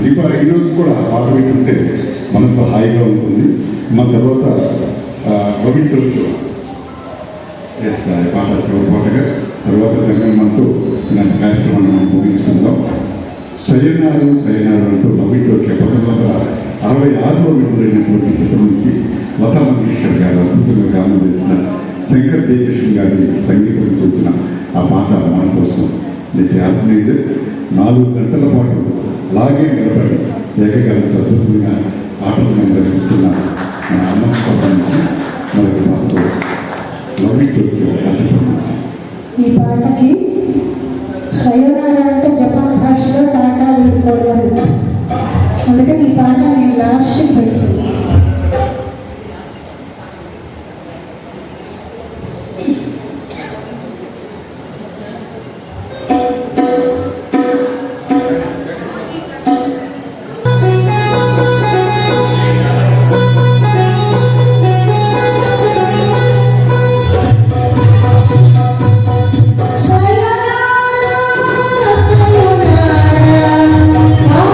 ఈరోజు కూడా పాట వింటుంటే మనసు హాయిగా ఉంటుంది. మన తర్వాత పవిత్రులు పాట చివరి పాటగా తర్వాత మనతో ఇలాంటి కార్యక్రమాన్ని మనం ముగించుకుందాం. సయనారు అంటూ పవిత్రులకి 1966లో విడుదలైనటువంటి చిత్రం నుంచి లతా మంగేష్కర్ గారు అద్భుతంగా గానం చేసిన శంకర్ జయకృష్ణ గారి సంగీతం నుంచి వచ్చిన ఆ పాట మన కోసం నీకు ఆర్గనైజర్ 4 గంటల పాటు అలాగే నిలబడి ఏకగానంత అద్భుతంగా ఆటలు నిర్వహిస్తున్న మన అమ్మ నుంచి మరొక పాటతో ఈ పాటకి సయోనారా అంటే జపాన్ భాషలో టాటా వెళ్ళిపోవాలి. అందుకని ఈ పాట నేను లాస్ట్ పెట్టాను. ఆ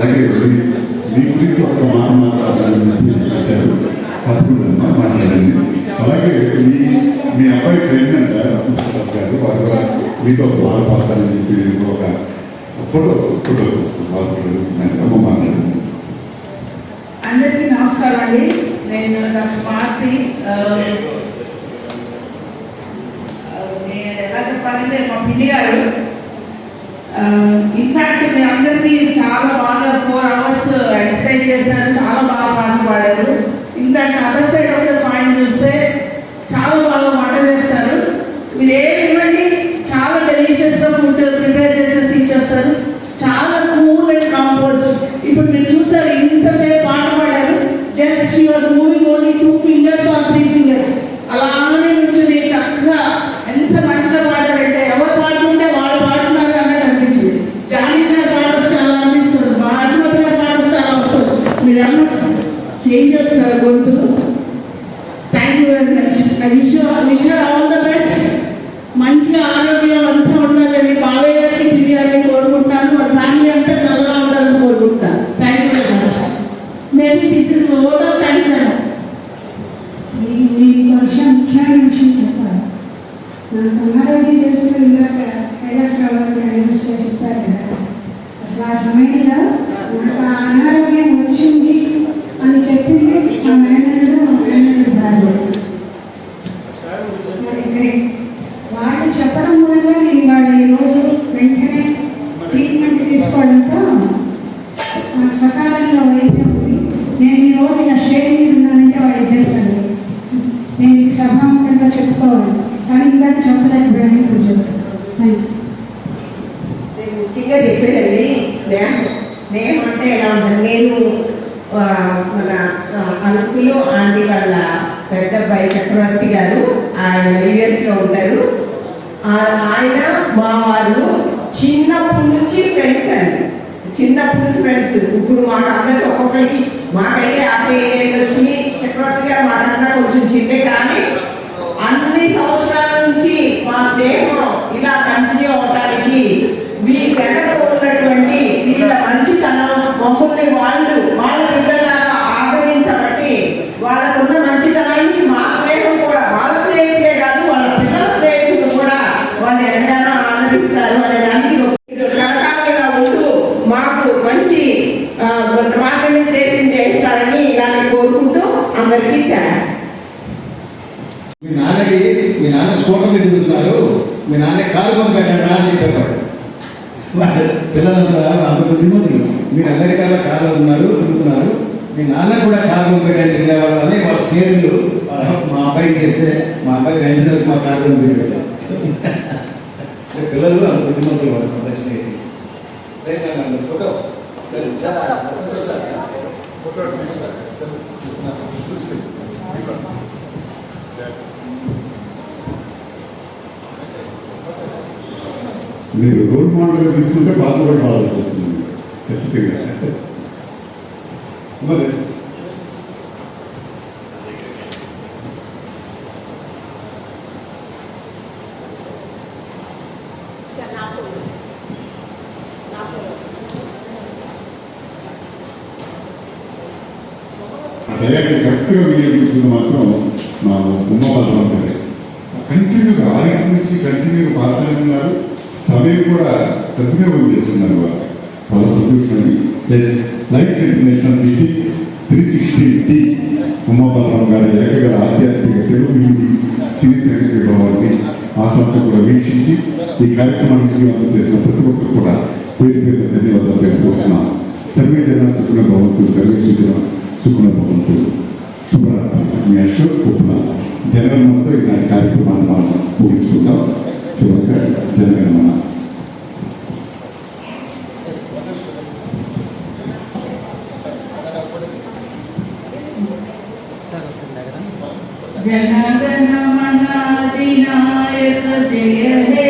అలాగే మీ గురించి ఒక మాట మాట్లాడాలని వచ్చారు, తప్పకుండా మాట్లాడండి. అలాగే మీ అబ్బాయి ఫ్రెండ్ అంట గారు, వారు కూడా మీతో బాగా పాడతారని చెప్పి ఒక ఫోటో మాట్లాడండి. అందరికీ నమస్కారం అండి. నేను డాక్టర్ మారుతి. నేను ఎలా చెప్పాలంటే మా పిన్ని గారు ఇన్ఫాక్ట్ మీ అందరికీ చాలా బాగా 4 hours ఎంటర్టైన్ చేశారు, చాలా బాగా పాటలు పాడారు. In fact other side of the point చూస్తే చాలా బాగా వంట చేస్తారు. మీరు ఏమివ్వండి చాలా డెలిషియస్గా ఫుడ్ ప్రిపేర్ చేసేసి ఇచ్చేస్తారు. చాలా కూల్ అండ్ కంపోజ్. ఇప్పుడు మీరు చూసారు ఇంతసేపు పాట పాడారు, just she was moving only 2 fingers or 3 fingers. అలానే నుంచుని చక్కగా ఎంత మంచిగా పాడారంటే ఎవరు పాడుతుంటే వాళ్ళు పాడుతున్నారు అన్నట్టు అనిపించింది. జానీ గారు పాడొస్తే అలా అనిపిస్తుంది, భారతి గారు పాడొస్తే అలా వస్తుంది. మీరు అన్నట్టు చేంజ్ చేస్తున్నారు గొంతు. Thank you very much. I wish all the best. మంచిగా ఆరోగ్యం అంతా ఉండాలని బావయ్య గారికి పిన్ని గారిని కోరుకుంటాను. వాళ్ళ ఫ్యామిలీ అంతా చల్లగా ఉండాలని కోరుకుంటాను. Thank you very much. Maybe this is vote of thanks అన్న. మీకు ముఖ్యమైన విషయం చెప్పాలి. నాకు అనారోగ్యం చేస్తూ ఇందాక కైలాసరావు చెప్పారు కదా, అసలు ఆ సమయంలో నాకు ఆ అనారోగ్యం వచ్చింది అని చెప్పింది మా మేనేజర్ భార్య. వాళ్ళు చెప్పడం మూలంగా నేను వాళ్ళు ఈరోజు వెంటనే ట్రీట్మెంట్ తీసుకోవడంతో నాకు సకాలంలో వైద్యం ఉంది. నేను ఈరోజు నా స్టేజ్ మీద ఉన్నానంటే వాడికి తెలుసండి. నేను ఇది సభాముఖంగా చెప్పుకోవాలి, కానీ ఇందాక చెప్పలేకపోయాను. ఇప్పుడు చెప్తాను. Thank you. నేను ముఖ్యంగా చెప్పేదండి స్నేహం అంటే ఎలా ఉంటుంది. నేను మన అంకులు ఆంటీ వాళ్ళ పెద్ద అబ్బాయి చక్రవర్తి గారు, ఆయన యుఎస్లో ఉంటారు. ఆయన మా వారు చిన్నప్పటి నుంచి ఫ్రెండ్స్ అండి, చిన్నప్పటి నుంచి ఫ్రెండ్స్. ఇప్పుడు మాకు అందరికి ఒక్కొక్కరికి మాకైతే 50 ఏళ్ళు వచ్చినాయి. చక్రవర్తి గారు మాకంతా కొంచెం చిన్నే, కానీ అన్ని సంవత్సరాల నుంచి మా స్నేహం ఇలా కంటిన్యూ అవడానికి మీ వెనక ఉన్నటువంటి వీళ్ళ మంచితనం, మమ్మల్ని వాళ్ళ బిడ్డలాగా ఆదరించబట్టి వాళ్ళకున్న మంచితనాన్ని మా స్నేహం కూడా, వాళ్ళ స్నేహితులే కాదు వాళ్ళ పిల్లల స్నేహితులు కూడా వాళ్ళు ఎంతగానో ఆదరిస్తారు అనే దానికి కరకాలుగా ఉంటూ మాకు మంచి మార్గనిర్దేశం చేస్తారని ఇలానే కోరుకుంటూ అందరికీ థ్యాంక్స్. మీ నాన్న స్కూటర్ మీద తిరుగుతున్నారు, మీ నాన్న కారు కొనిపెట్టాడు అని చెప్పేవాడు. వాడు పిల్లలంతా అంత బుద్ధిమంతులు. మీరు అమెరికాలో కారు ఉన్నారు తిరుగుతున్నారు, మీ నాన్న కూడా కారు కొనిపెట్టాడు తిరిగేవాడు అని వాళ్ళ స్నేహితులు మా అబ్బాయికి చెప్తే మా అబ్బాయి వెంటనే మా కారు కొనిపెట్టాడు. పిల్లలు అంత బుద్ధిమంతులు వాడు మా స్నేహితులు. ఫోటో మీరు రోల్ మోడల్గా తీసుకుంటే పాత కూడా రావాల్సి వస్తుంది ఖచ్చితంగా. మరి డైరెక్ట్ కరెక్ట్గా వినియోగించుకుంటే మాత్రం మా ఉమ్మవాసం ఉంటుంది. కంటిన్యూగా 6 నుంచి కంటిన్యూగా పాడుతూనే ఉన్నారు. సమయం కూడా సద్వినియోగం చేస్తున్నారు. వాళ్ళు చాలా సంతోషండి. Plus life international district 316T Umabalarao గారి ఏకగల ఆధ్యాత్మిక తెలుగు హిందీ సినీ సంగీత విభావాన్ని ఆసంతా కూడా వీక్షించి ఈ కార్యక్రమానికి జీవనం చేసిన ప్రతి ఒక్కరు కూడా పేరు పేరు ధన్యవాదాలు తెలుపుకుంటున్నాం. సర్వే జన సుఖన భవంతు, సర్వే సుఖన భవంతు. శుభరాత్రి. మీ అశోక్ కుప్న జనగణమనతో ఇలాంటి కార్యక్రమాన్ని మనం ముగించుకుందాం. చివరిగా జనగణమన. జనగణమన అధినాయక జయ హే